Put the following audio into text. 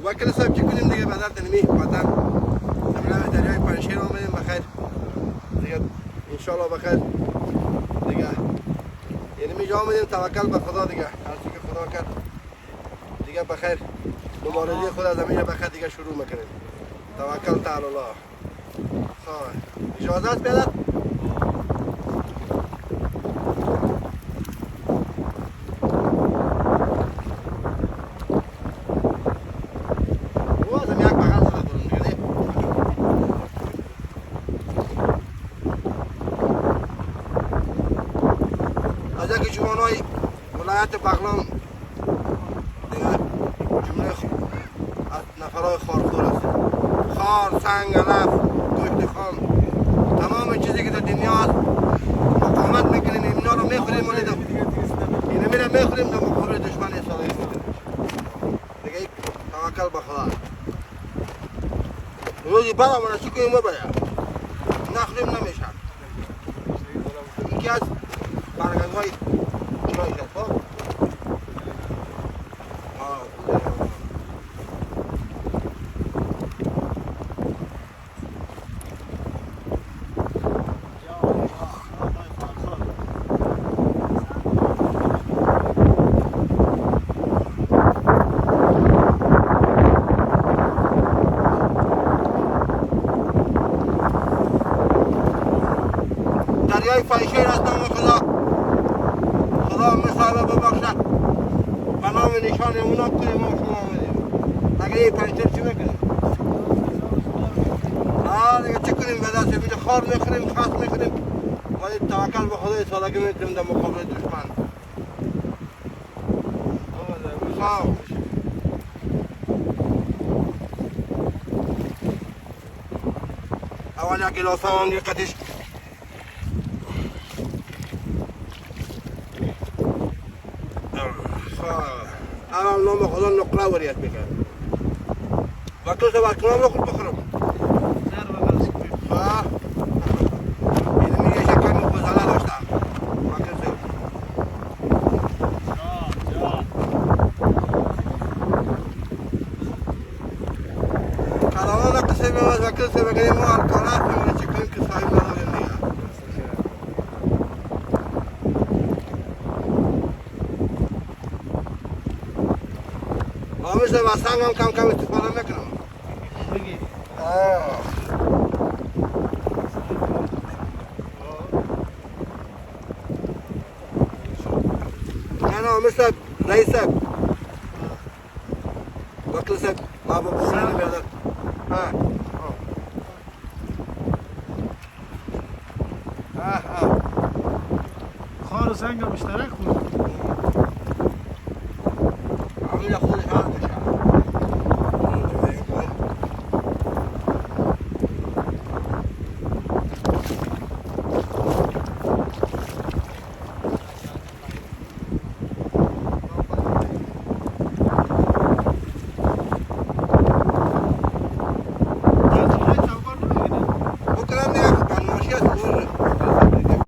وکیل صاحب چی کنیم دیگه بدر تنمی وطن سمرا دریای پنشیر آمدیم بخیر دیگه انشالله بخیر دیگه یعنی می جا آمدیم توکل به خدا دیگه هر چی که خدا کرد دیگه بخیر مبارزی خود از همینجا بخیر دیگه شروع میکنیم توکل تعالی الله اجازه است بیادر ولایت بغلان دیگه جمله نفرهای خارخور است خار، سنگ، علف، گوشت خام تمام چیزی که در دنیا هست مقاومت میکنیم اینا رو میخوریم اینو میره میخوریم در مقابل دشمن ایستاده میکنیم دیگه توکل به خدا روزی بعد امونه چی کنیم بباید نخوریم نمیشه یکی از برگنگ های چرایی شد خب دریای پنشیر از نام خدا خدا مثال ببخشد به نام نشان اونا کنیم ما شما آمدیم اگر این پنشیر چی میکنیم دیگه چی کنیم به دست بیده خار میخوریم خاص میخوریم ولی توکل به خدای سالگی میکنیم در مقابل دشمن اول یک گلاس هم دقتش اول نام خدا نقره وریت میکرد وقتی سوال کنم رو خود بخورم این میگه شکر مبزله داشتم وقتی سوال کلانان قصه میماز وقتی سوال بگیریم ما الکانات میمونه چکنیم که صاحب نداریم دیگه مثل واسنگ هم کم کم استفاده میکنم نه مثل رئیس صاحب وکیل صاحب ما با بسیاری بیادر خار و سنگ مشترک بود